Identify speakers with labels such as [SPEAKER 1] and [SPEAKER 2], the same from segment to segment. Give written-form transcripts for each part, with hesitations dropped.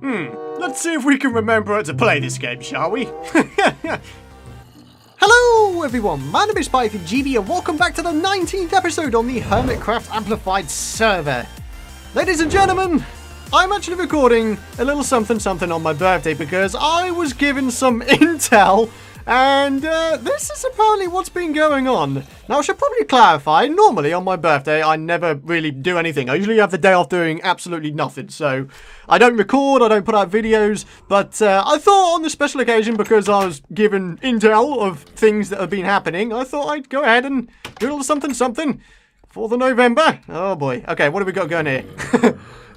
[SPEAKER 1] Let's see if we can remember how to play this game, shall we?
[SPEAKER 2] Hello everyone, my name is PythonGB and welcome back to the 19th episode on the Hermitcraft Amplified server. Ladies and gentlemen, I'm actually recording a little something on my birthday because I was given some intel and this is apparently what's been going on. Now I should probably clarify, normally on my birthday I never really do anything. I usually have the day off doing absolutely nothing. So I don't record, I don't put out videos, but I thought on this special occasion, because I was given intel of things that have been happening, I thought I'd go ahead and do a little something for the November. Oh boy. Okay, what have we got going here?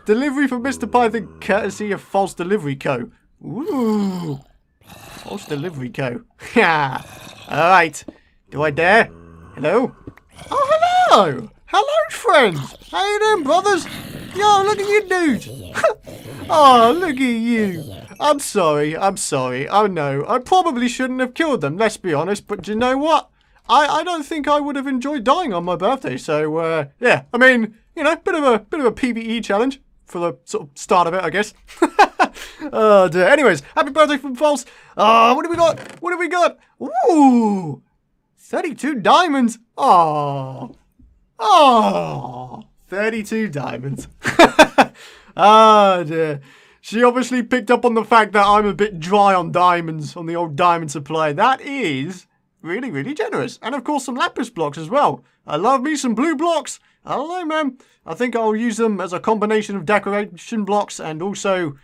[SPEAKER 2] Delivery from Mr. Python courtesy of False Delivery Co. Ooh. False Delivery Co. Yeah. Alright. Do I dare? Hello? Oh, hello! Hello, friends! How you doing, brothers? Yo, look at you dudes! Oh, look at you! I'm sorry. I know. I probably shouldn't have killed them, let's be honest, but you know what? I don't think I would have enjoyed dying on my birthday, so, yeah. I mean, you know, bit of a PvE challenge for the sort of start of it, I guess. Oh dear. Anyways, happy birthday from False. What do we got? What have we got? Ooh, 32 diamonds. Oh, 32 diamonds. Oh dear. She obviously picked up on the fact that I'm a bit dry on diamonds, on the old diamond supply. That is really, really generous. And of course some lapis blocks as well. I love me some blue blocks. I don't know, man. I think I'll use them as a combination of decoration blocks and also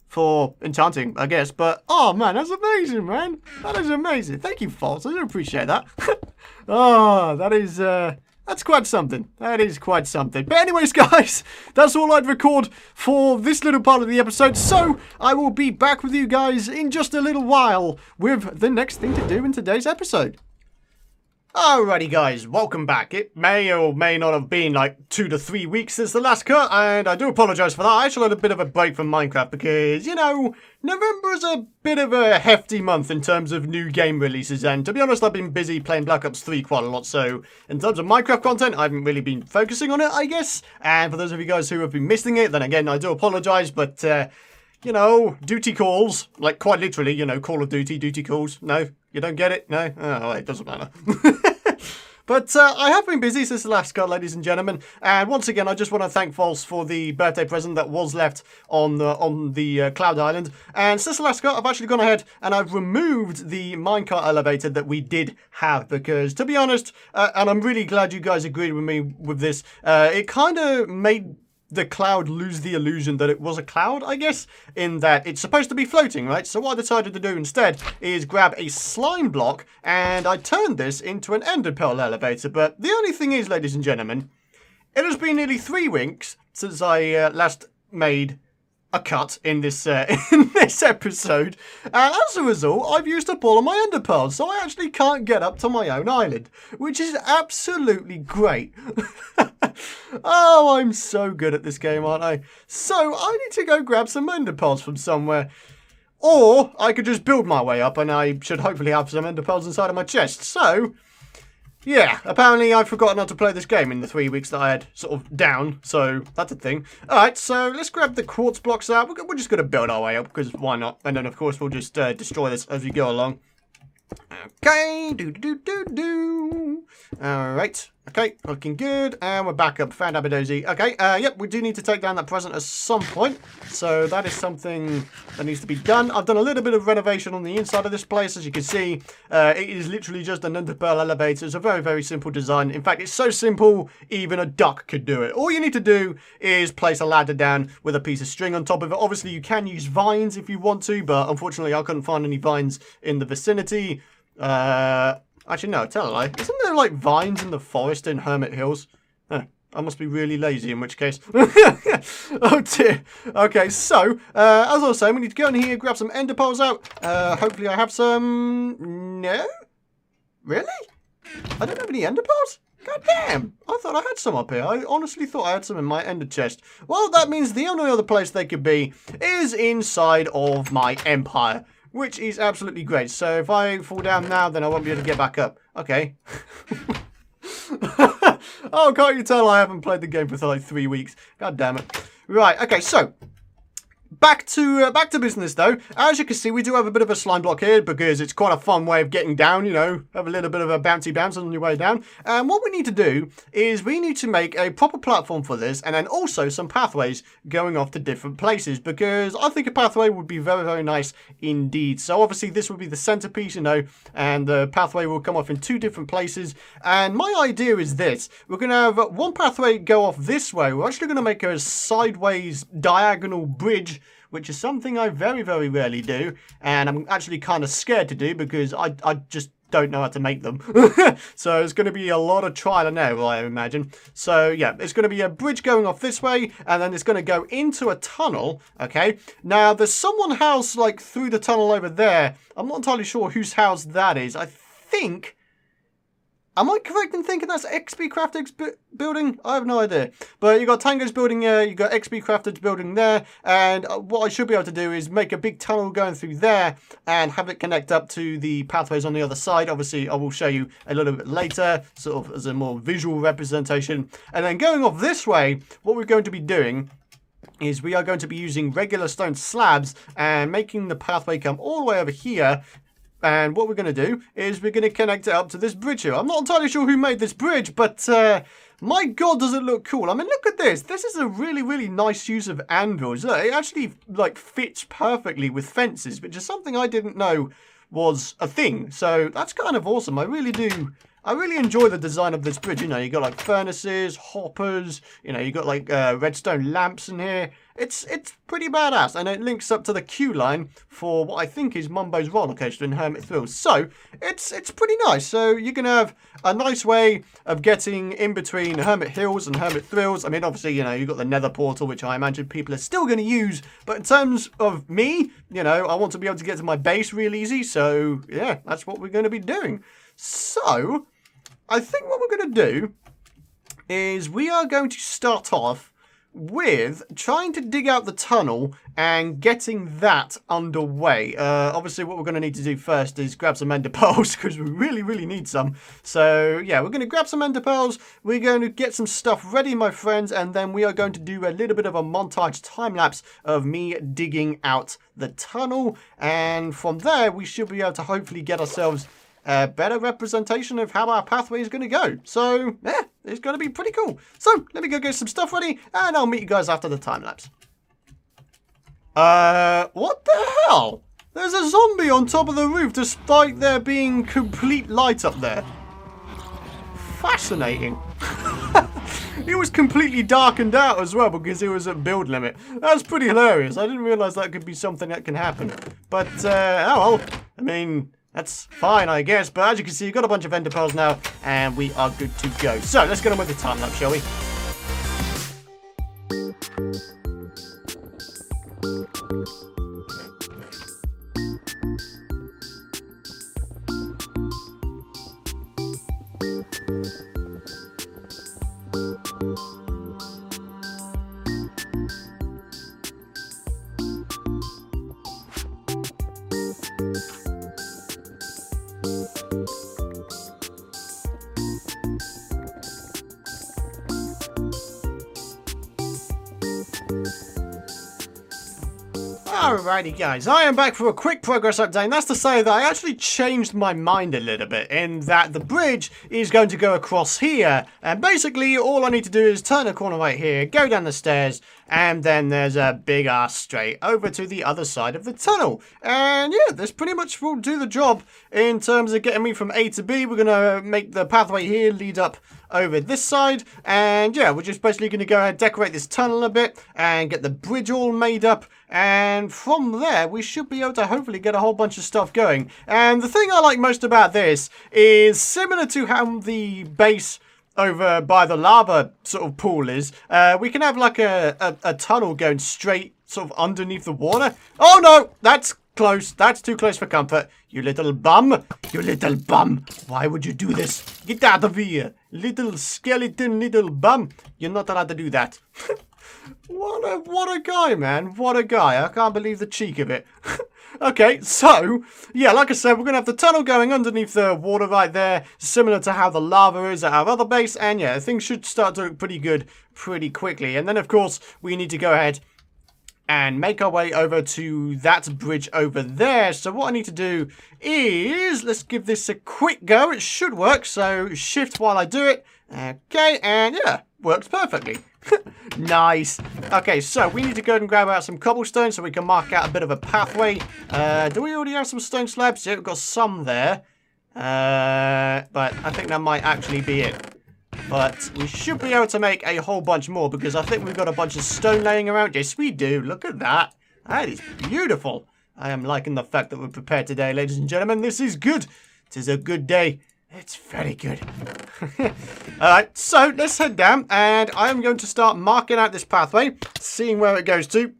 [SPEAKER 2] for enchanting, I guess. But, oh man, that's amazing, man. That is amazing. Thank you, False. I do appreciate that. Oh, that is, that's quite something. That is quite something. But anyways, guys, that's all I'd record for this little part of the episode. So I will be back with you guys in just a little while with the next thing to do in today's episode. Alrighty guys, welcome back. It may or may not have been like 2 to 3 weeks since the last cut, and I do apologise for that. I actually had a bit of a break from Minecraft because, you know, November is a bit of a hefty month in terms of new game releases, and to be honest, I've been busy playing Black Ops 3 quite a lot, so in terms of Minecraft content, I haven't really been focusing on it, I guess. And for those of you guys who have been missing it, then again, I do apologise, but, you know, duty calls, like quite literally, you know, Call of Duty, duty calls. No? You don't get it? No? Oh, it doesn't matter. But I have been busy since the last cut, ladies and gentlemen. And once again, I just want to thank False for the birthday present that was left on the Cloud Island. And since the last cut, I've actually gone ahead and I've removed the minecart elevator that we did have. Because, to be honest, and I'm really glad you guys agreed with me with this, it kind of made the cloud lose the illusion that it was a cloud, I guess, in that it's supposed to be floating, right? So what I decided to do instead is grab a slime block and I turned this into an ender pearl elevator. But the only thing is, ladies and gentlemen, it has been nearly 3 weeks since I last made a cut in this episode, and as a result, I've used up all of my ender pearls, so I actually can't get up to my own island, which is absolutely great. Oh, I'm so good at this game, aren't I? So I need to go grab some ender pearls from somewhere, or I could just build my way up, and I should hopefully have some ender pearls inside of my chest. So yeah, apparently I've forgotten how to play this game in the 3 weeks that I had sort of down, so that's a thing. Alright, so let's grab the quartz blocks out. We're just going to build our way up, because why not? And then, of course, we'll just destroy this as we go along. Okay, Alright, okay, looking good, and we're back up, found Abadozy. Okay, yep, we do need to take down that present at some point, so that is something that needs to be done. I've done a little bit of renovation on the inside of this place, as you can see. It is literally just an ender pearl elevator. It's a very, very simple design. In fact, it's so simple, even a duck could do it. All you need to do is place a ladder down with a piece of string on top of it. Obviously, you can use vines if you want to, but unfortunately, I couldn't find any vines in the vicinity. Actually, no, tell a lie. Isn't there, like, vines in the forest in Hermit Hills? Huh, I must be really lazy, in which case. Oh, dear. Okay, so, as I was saying, we need to go in here, grab some ender pearls out. Hopefully I have some... No? Really? I don't have any ender pearls? God damn. I thought I had some up here. I honestly thought I had some in my ender chest. Well, that means the only other place they could be is inside of my empire, which is absolutely great. So if I fall down now, then I won't be able to get back up. Okay. Oh, can't you tell I haven't played the game for like 3 weeks? God damn it. Right, okay, so back to business though. As you can see, we do have a bit of a slime block here because it's quite a fun way of getting down, you know, have a little bit of a bouncy bounce on your way down. And what we need to do is we need to make a proper platform for this, and then also some pathways going off to different places, because I think a pathway would be very, very nice indeed. So obviously this would be the centerpiece, you know, and the pathway will come off in 2 different places. And my idea is this: we're going to have one pathway go off this way. We're actually going to make a sideways diagonal bridge, which is something I very, very rarely do, and I'm actually kind of scared to do because I just don't know how to make them. So it's going to be a lot of trial and error, I imagine. So yeah, it's going to be a bridge going off this way, and then it's going to go into a tunnel. Okay, now there's someone house like through the tunnel over there. I'm not entirely sure whose house that is. I think, am I correct in thinking that's Hermitcraft's building? I have no idea. But you got Tango's building here, you got Hermitcraft's building there, and what I should be able to do is make a big tunnel going through there and have it connect up to the pathways on the other side. Obviously, I will show you a little bit later, sort of as a more visual representation. And then going off this way, what we're going to be doing is we are going to be using regular stone slabs and making the pathway come all the way over here. And what we're going to do is we're going to connect it up to this bridge here. I'm not entirely sure who made this bridge, but my God, does it look cool. I mean, look at this. This is a really, really nice use of anvils. Look, it actually like fits perfectly with fences, which is something I didn't know was a thing. So that's kind of awesome. I really do. I really enjoy the design of this bridge. You know, you got like furnaces, hoppers, you know, you got like redstone lamps in here. It's pretty badass, and it links up to the queue line for what I think is Mumbo's roller coaster in Hermit Thrills. So it's pretty nice. So you can have a nice way of getting in between Hermit Hills and Hermit Thrills. I mean, obviously, you know, you've got the Nether portal, which I imagine people are still going to use. But in terms of me, you know, I want to be able to get to my base real easy. So yeah, that's what we're going to be doing. So I think what we're going to do is we are going to start off with trying to dig out the tunnel and getting that underway. Obviously, what we're going to need to do first is grab some ender pearls, because we really, really need some. So yeah, we're going to grab some ender pearls. We're going to get some stuff ready, my friends, and then we are going to do a little bit of a montage time lapse of me digging out the tunnel. And from there, we should be able to hopefully get ourselves a better representation of how our pathway is going to go. So yeah, it's going to be pretty cool. So let me go get some stuff ready, and I'll meet you guys after the time lapse. What the hell? There's a zombie on top of the roof despite there being complete light up there. Fascinating. It was completely darkened out as well because it was at build limit. That's pretty hilarious. I didn't realize that could be something that can happen. But oh well, I mean, that's fine, I guess. But as you can see, you've got a bunch of ender pearls now, and we are good to go. So let's get on with the time lapse, shall we? Alrighty guys, I am back for a quick progress update, and that's to say that I actually changed my mind a little bit in that the bridge is going to go across here, and basically all I need to do is turn a corner right here, go down the stairs, and then there's a big ass straight over to the other side of the tunnel. And yeah, this pretty much will do the job in terms of getting me from A to B. We're going to make the pathway here lead up over this side, and yeah, we're just basically going to go ahead and decorate this tunnel a bit and get the bridge all made up, and from there we should be able to hopefully get a whole bunch of stuff going. And the thing I like most about this is similar to how the base over by the lava sort of pool is, we can have like a tunnel going straight sort of underneath the water. Oh no, that's close. That's too close for comfort. You little bum. You little bum. Why would you do this? Get out of here. Little skeleton, little bum. You're not allowed to do that. What a guy, man. What a guy. I can't believe the cheek of it. Okay, so, yeah, like I said, we're going to have the tunnel going underneath the water right there, similar to how the lava is at our other base, and yeah, things should start to look pretty good pretty quickly. And then, of course, we need to go ahead and make our way over to that bridge over there. So what I need to do is, let's give this a quick go. It should work, so shift while I do it. Okay, and yeah, works perfectly. Nice. Okay, so we need to go and grab out some cobblestone so we can mark out a bit of a pathway. Do we already have some stone slabs? Yeah, we've got some there. But I think that might actually be it. But we should be able to make a whole bunch more because I think we've got a bunch of stone laying around. Yes, we do. Look at that. That is beautiful. I am liking the fact that we're prepared today, ladies and gentlemen. This is good. It is a good day. It's very good. Alright, so let's head down and I'm going to start marking out this pathway, seeing where it goes to.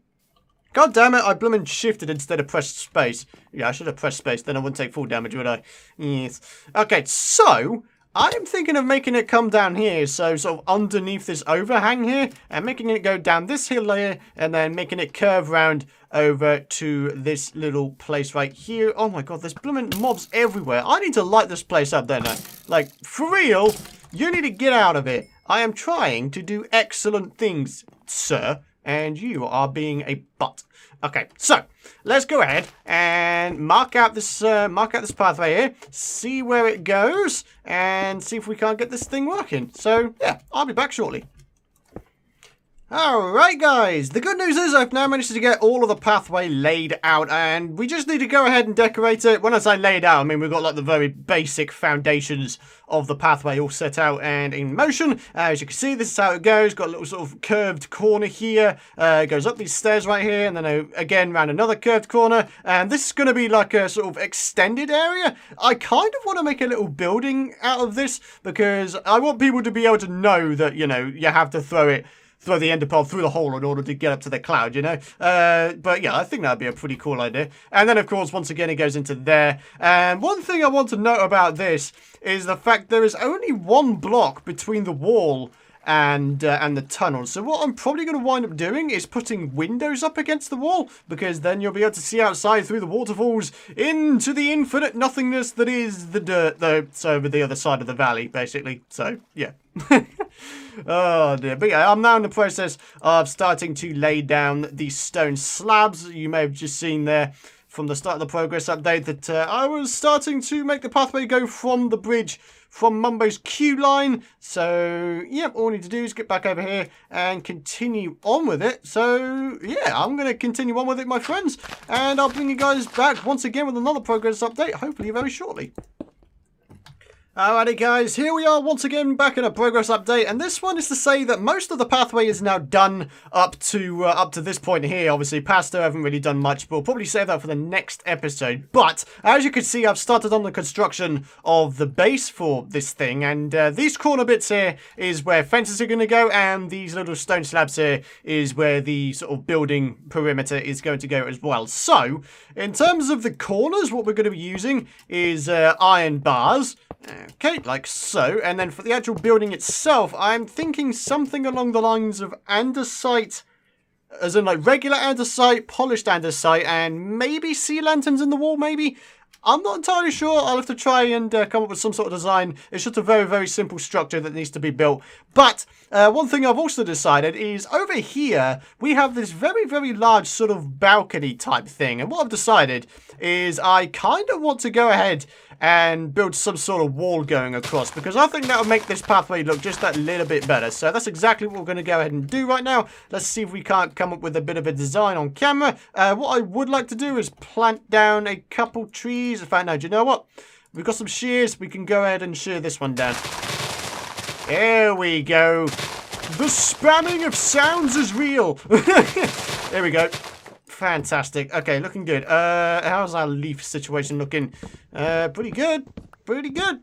[SPEAKER 2] God damn it, I blooming shifted instead of pressed space. Yeah, I should have pressed space, then I wouldn't take full damage, would I? Yes. Okay, so I'm thinking of making it come down here, so sort of underneath this overhang here, and making it go down this hill here, and then making it curve round over to this little place right here. Oh my god, there's blooming mobs everywhere. I need to light this place up, don't I? Like, for real, you need to get out of it. I am trying to do excellent things, sir, and you are being a butt. Okay, so let's go ahead and mark out this pathway here, see where it goes, and see if we can't get this thing working. So yeah, I'll be back shortly. Alright guys, the good news is I've now managed to get all of the pathway laid out and we just need to go ahead and decorate it. When I say laid out, I mean we've got like the very basic foundations of the pathway all set out and in motion. As you can see, this is how it goes. Got a little sort of curved corner here. It goes up these stairs right here and then again around another curved corner. And this is going to be like a sort of extended area. I kind of want to make a little building out of this because I want people to be able to know that, you know, you have to throw the ender pearl through the hole in order to get up to the cloud, you know? But yeah, I think that'd be a pretty cool idea. And then, of course, once again, it goes into there. And one thing I want to note about this is the fact there is only one block between the wall and the tunnel. So what I'm probably going to wind up doing is putting windows up against the wall, because then you'll be able to see outside through the waterfalls into the infinite nothingness that is the dirt, though. So over the other side of the valley, basically. So, yeah. Oh dear. But yeah, I'm now in the process of starting to lay down these stone slabs. You may have just seen there from the start of the progress update that I was starting to make the pathway go from the bridge from Mumbo's queue line. So, yeah, all I need to do is get back over here and continue on with it. So, yeah, I'm going to continue on with it, my friends. And I'll bring you guys back once again with another progress update, hopefully very shortly. Alrighty guys, here we are once again back in a progress update, and this one is to say that most of the pathway is now done up to this point here. Obviously, past there I haven't really done much, but we'll probably save that for the next episode. But, as you can see, I've started on the construction of the base for this thing, and these corner bits here is where fences are going to go, and these little stone slabs here is where the sort of building perimeter is going to go as well. So, in terms of the corners, what we're going to be using is iron bars. Okay, like so. And then for the actual building itself, I'm thinking something along the lines of andesite, as in like regular andesite, polished andesite, and maybe sea lanterns in the wall, maybe? I'm not entirely sure. I'll have to try and come up with some sort of design. It's just a very, very simple structure that needs to be built. But one thing I've also decided is over here, we have this very, very large sort of balcony type thing. And what I've decided is I kind of want to go ahead and build some sort of wall going across, because I think that would make this pathway look just that little bit better. So that's exactly what we're going to go ahead and do right now. Let's see if we can't come up with a bit of a design on camera. What I would like to do is plant down a couple trees. In fact, no, do you know what? We've got some shears. We can go ahead and shear this one down. There we go. The spamming of sounds is real. There we go. Fantastic. Okay, looking good. How's our leaf situation looking? Pretty good. Pretty good.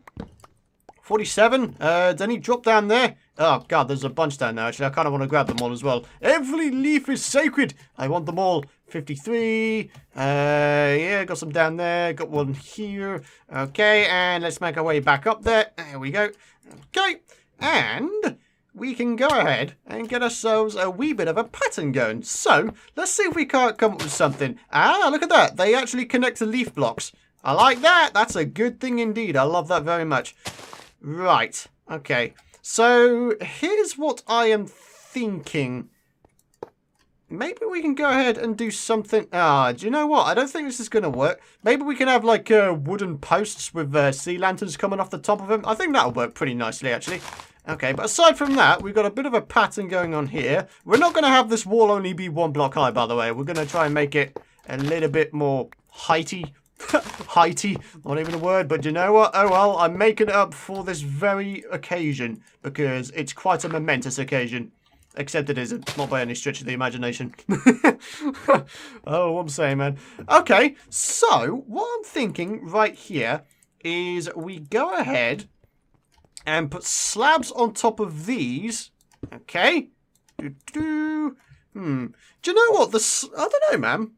[SPEAKER 2] 47. Did any drop down there? Oh, God, there's a bunch down there, actually. I kind of want to grab them all as well. Every leaf is sacred. I want them all. 53. Yeah, got some down there. Got one here. Okay, and let's make our way back up there. There we go. Okay, and we can go ahead and get ourselves a wee bit of a pattern going. So, let's see if we can't come up with something. Ah, look at that. They actually connect to leaf blocks. I like that. That's a good thing indeed. I love that very much. Right. Okay. So, here's what I am thinking. maybe we can go ahead and do something. Do you know what? I don't think this is going to work. Maybe we can have like wooden posts with sea lanterns coming off the top of them. I think that'll work pretty nicely, actually. Okay, but aside from that, we've got a bit of a pattern going on here. We're not going to have this wall only be 1 block high, by the way. We're going to try and make it a little bit more heighty. Heighty, not even a word, but you know what? Oh well, I'm making it up for this very occasion because it's quite a momentous occasion. Except it isn't, not by any stretch of the imagination. Oh, what I'm saying, man. Okay, so what I'm thinking right here is we go ahead and put slabs on top of these. Okay. Do you know what? I don't know, man.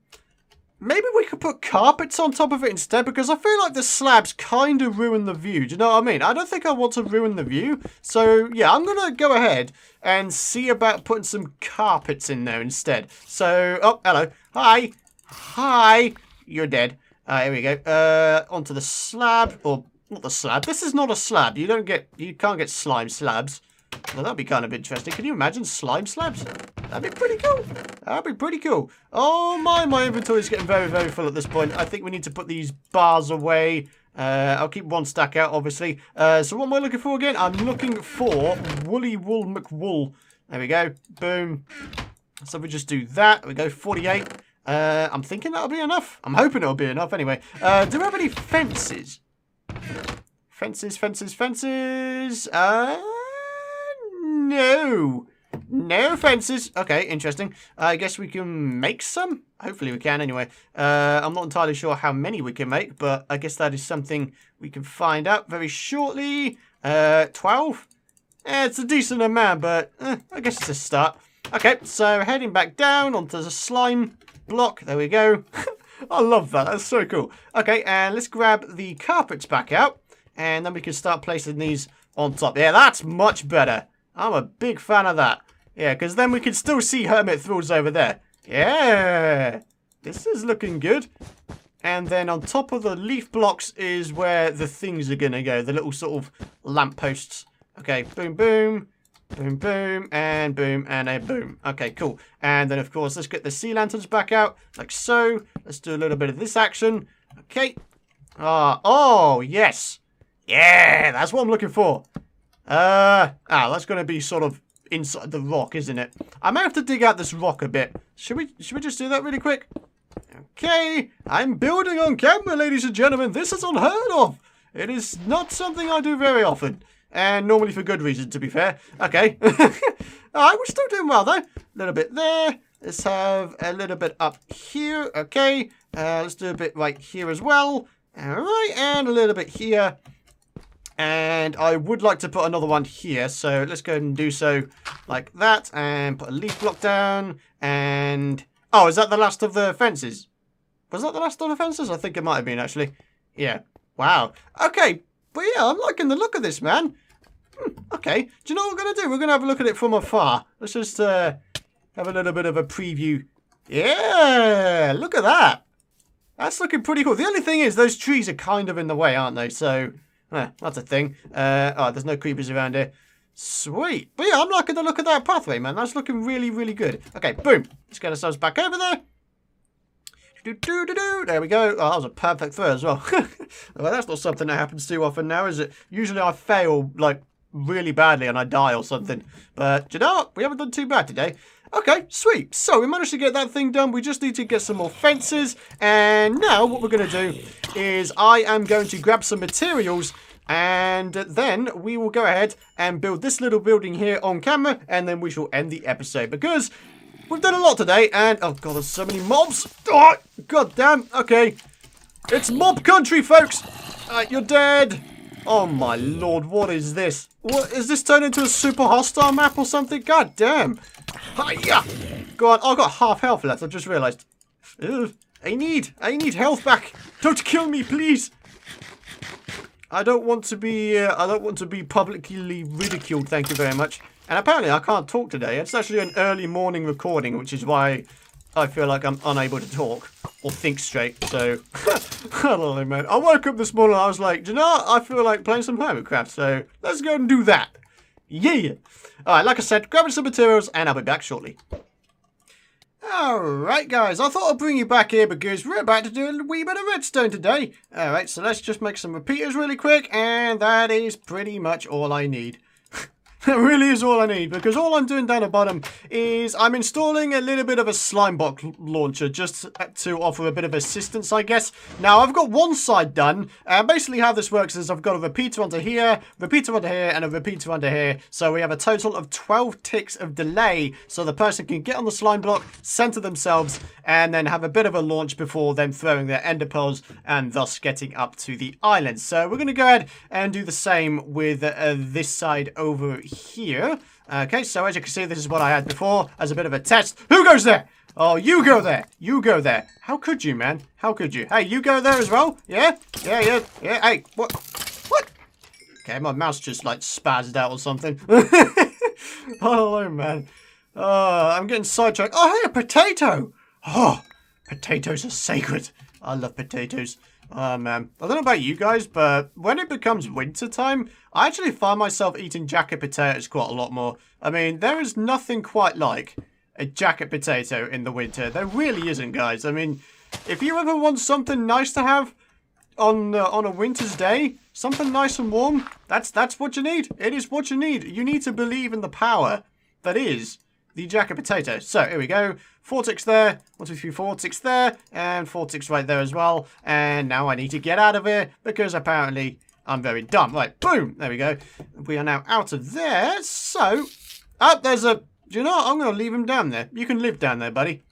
[SPEAKER 2] Maybe we could put carpets on top of it instead, because I feel like the slabs kind of ruin the view. Do you know what I mean? I don't think I want to ruin the view. So, yeah, I'm going to go ahead and see about putting some carpets in there instead. So, oh, hello. Hi. Hi. You're dead. Here we go. Onto the slab. Or, not the slab. This is not a slab. You can't get slime slabs. Well, that'd be kind of interesting. Can you imagine slime slabs? That'd be pretty cool. That'd be pretty cool. Oh my inventory is getting very, very full at this point. I think we need to put these bars away. I'll keep 1 stack out, obviously. So what am I looking for again? I'm looking for Woolly Wool McWool. There we go. Boom. So we just do that. We go 48. I'm thinking that'll be enough. I'm hoping it'll be enough anyway. Do we have any fences? Fences. No. No fences. Okay, interesting. I guess we can make some. Hopefully we can anyway. I'm not entirely sure how many we can make, but I guess that is something we can find out very shortly. 12? It's a decent amount, but I guess it's a start. Okay, so heading back down onto the slime block. There we go. I love that. That's so cool. Okay, and let's grab the carpets back out, and then we can start placing these on top. Yeah, that's much better. I'm a big fan of that. Yeah, because then we can still see hermit thrills over there. Yeah, this is looking good. And then on top of the leaf blocks is where the things are going to go. The little sort of lampposts. Okay, boom, boom, boom, boom, and a boom. Okay, cool. And then, of course, let's get the sea lanterns back out, like so. Let's do a little bit of this action. Okay. Oh, yes. Yeah, that's what I'm looking for. That's going to be sort of inside the rock, isn't it? I may have to dig out this rock a bit. Should we just do that really quick? Okay, I'm building on camera, ladies and gentlemen. This is unheard of. It is not something I do very often. And normally for good reason, to be fair. Okay. Alright, we're still doing well, though. A little bit there. Let's have a little bit up here. Okay. Let's do a bit right here as well. Alright, and a little bit here. And I would like to put another one here. So let's go and do so like that. And put a leaf block down. And... oh, is that the last of the fences? Was that the last of the fences? I think it might have been, actually. Yeah. Wow. Okay. But yeah, I'm liking the look of this, man. Okay. Do you know what we're going to do? We're going to have a look at it from afar. Let's just have a little bit of a preview. Yeah. Look at that. That's looking pretty cool. The only thing is those trees are kind of in the way, aren't they? So, that's a thing. Oh, there's no creepers around here. Sweet. But yeah, I'm liking the look of that pathway, man. That's looking really, really good. Okay, boom. Let's get ourselves back over there. There we go. Oh, that was a perfect throw as well. Well, that's not something that happens too often now, is it? Usually I fail, like, really badly and I die or something. But, you know what? We haven't done too bad today. Okay, sweet. So, we managed to get that thing done. We just need to get some more fences. And now, what we're going to do is I am going to grab some materials. And then we will go ahead and build this little building here on camera. And then we shall end the episode. Because... we've done a lot today, and oh god, there's so many mobs. Oh, god damn. Okay, it's mob country, folks. You're dead. Oh my lord, what is this? What is this turned into a super hostile map or something? God damn. Hiya. Go on. I've got half health left. I've just realised. I need health back. Don't kill me, please. I don't want to be publicly ridiculed. Thank you very much. And apparently I can't talk today. It's actually an early morning recording, which is why I feel like I'm unable to talk or think straight. So, I don't know, man. I woke up this morning and I was like, do you know what? I feel like playing some Hermitcraft. So, let's go and do that. Yeah. Alright, like I said, grabbing some materials and I'll be back shortly. Alright guys, I thought I'd bring you back here because we're about to do a wee bit of redstone today. Alright, so let's just make some repeaters really quick, and that is pretty much all I need. That really is all I need, because all I'm doing down the bottom is I'm installing a little bit of a slime block launcher just to offer a bit of assistance, I guess. Now, I've got one side done, and basically how this works is I've got a repeater under here, and a repeater under here, so we have a total of 12 ticks of delay, so the person can get on the slime block, center themselves, and then have a bit of a launch before then throwing their ender pearls, and thus getting up to the island. So we're going to go ahead and do the same with this side over here. Okay, so as you can see, this is what I had before as a bit of a test. Who goes there? Oh, you go there. You go there. How could you, man? How could you? Hey, you go there as well? Yeah? Yeah. Hey, what? What? Okay, my mouse just like spazzed out or something. Oh, man. I'm getting sidetracked. Oh, hey, a potato. Oh, potatoes are sacred. I love potatoes. Oh, man. I don't know about you guys, but when it becomes winter time, I actually find myself eating jacket potatoes quite a lot more. I mean, there is nothing quite like a jacket potato in the winter. There really isn't, guys. I mean, if you ever want something nice to have on a winter's day, something nice and warm, that's what you need. It is what you need. You need to believe in the power that is the jacket potato. So, here we go. 4 ticks there. 1, 2, 3, 4 ticks there. And 4 ticks right there as well. And now I need to get out of here because apparently I'm very dumb. Right, boom. There we go. We are now out of there. So, there's a... Do you know what? I'm going to leave him down there. You can live down there, buddy.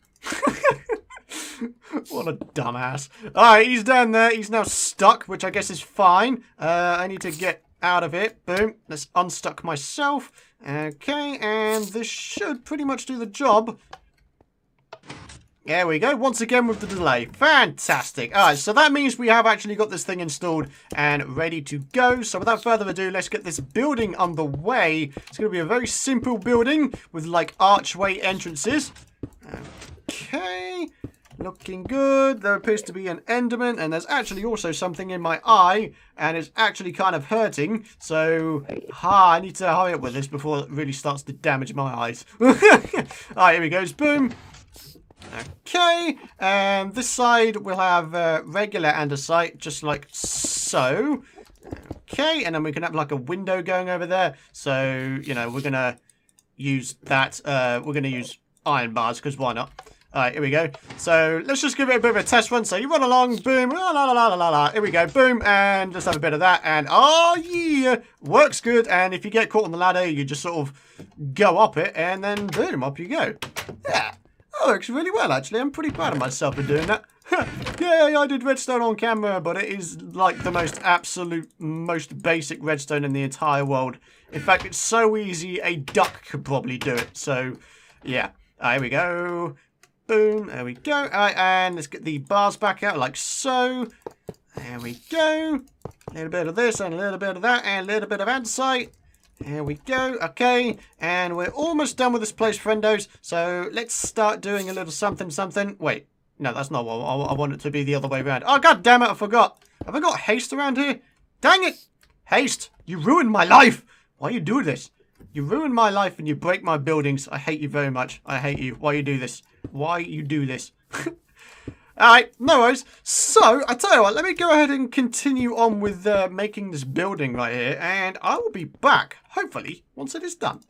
[SPEAKER 2] What a dumbass. Alright, he's down there. He's now stuck, which I guess is fine. I need to get out of it. Boom. Let's unstuck myself. Okay, and this should pretty much do the job. There we go, once again with the delay. Fantastic. Alright, so that means we have actually got this thing installed and ready to go. So without further ado, let's get this building underway. It's going to be a very simple building with like archway entrances. Okay, looking good. There appears to be an enderman, and there's actually also something in my eye, and it's actually kind of hurting. So, I need to hurry up with this before it really starts to damage my eyes. Alright, here we go. Boom. Okay, and this side we'll have regular andesite, just like so. Okay, and then we can have like a window going over there. So, you know, we're going to use that. We're going to use iron bars, because why not? Alright, here we go. So, let's just give it a bit of a test run. So, you run along, boom, la la la la la la. Here we go, boom, and just have a bit of that. And, oh yeah, works good. And if you get caught on the ladder, you just sort of go up it, and then boom, up you go. Yeah, that works really well, actually. I'm pretty proud of myself for doing that. Yeah, I did redstone on camera, but it is like the most basic redstone in the entire world. In fact, it's so easy, a duck could probably do it. So, yeah. Here we go. Boom, there we go. Alright, and let's get the bars back out like so. There we go. A little bit of this and a little bit of that and a little bit of andesite. There we go. Okay, and we're almost done with this place, friendos. So let's start doing a little something. Wait, no, that's not what I want it to be the other way around. Oh, god damn it, I forgot. Have I got haste around here? Dang it. Haste, you ruined my life. Why you do this? You ruin my life and you break my buildings. I hate you very much. I hate you. Why you do this? Why you do this? Alright, no worries. So, I tell you what, let me go ahead and continue on with making this building right here. And I will be back, hopefully, once it is done.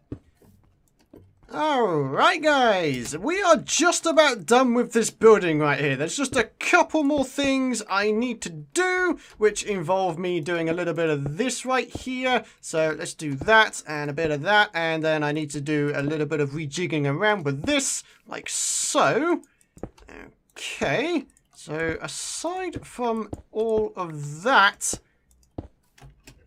[SPEAKER 2] Alright guys, we are just about done with this building right here. There's just a couple more things I need to do, which involve me doing a little bit of this right here. So let's do that and a bit of that, and then I need to do a little bit of rejigging around with this, like so. Okay, so aside from all of that...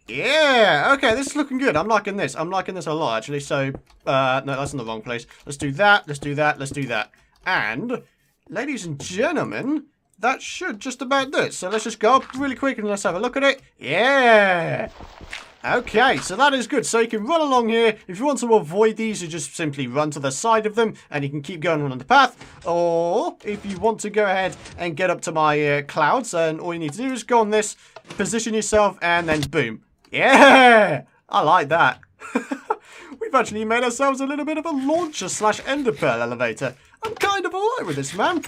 [SPEAKER 2] Yeah, okay, this is looking good. I'm liking this. I'm liking this a lot, actually. So, no, that's in the wrong place. Let's do that, let's do that, let's do that. And, ladies and gentlemen, that should just about do it. So let's just go up really quick and let's have a look at it. Yeah! Okay, so that is good. So you can run along here. If you want to avoid these, you just simply run to the side of them and you can keep going on the path. Or if you want to go ahead and get up to my clouds, and all you need to do is go on this, position yourself, and then boom. Yeah! I like that. We've actually made ourselves a little bit of a launcher / ender pearl elevator. I'm kind of alright with this, man.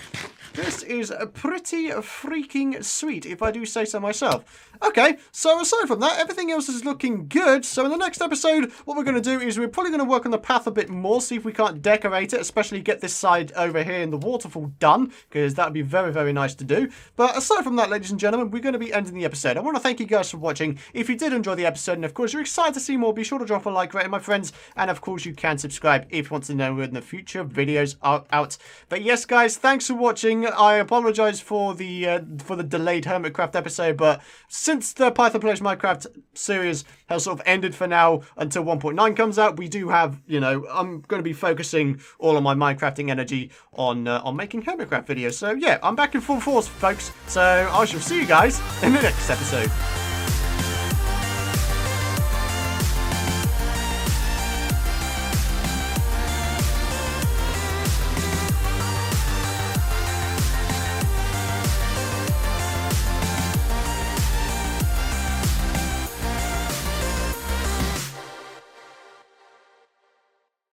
[SPEAKER 2] This is pretty freaking sweet, if I do say so myself. Okay, so aside from that, everything else is looking good. So in the next episode, what we're going to do is we're probably going to work on the path a bit more, see if we can't decorate it, especially get this side over here in the waterfall done, because that would be very, very nice to do. But aside from that, ladies and gentlemen, we're going to be ending the episode. I want to thank you guys for watching. If you did enjoy the episode, and of course you're excited to see more, be sure to drop a like rating, my friends. And of course you can subscribe if you want to know when the future videos are out. But yes, guys, thanks for watching. I apologize for the delayed Hermitcraft episode, but since the Python Plays Minecraft series has sort of ended for now until 1.9 comes out, we do have, you know, I'm going to be focusing all of my Minecrafting energy on making Hermitcraft videos. So yeah, I'm back in full force, folks. So I shall see you guys in the next episode.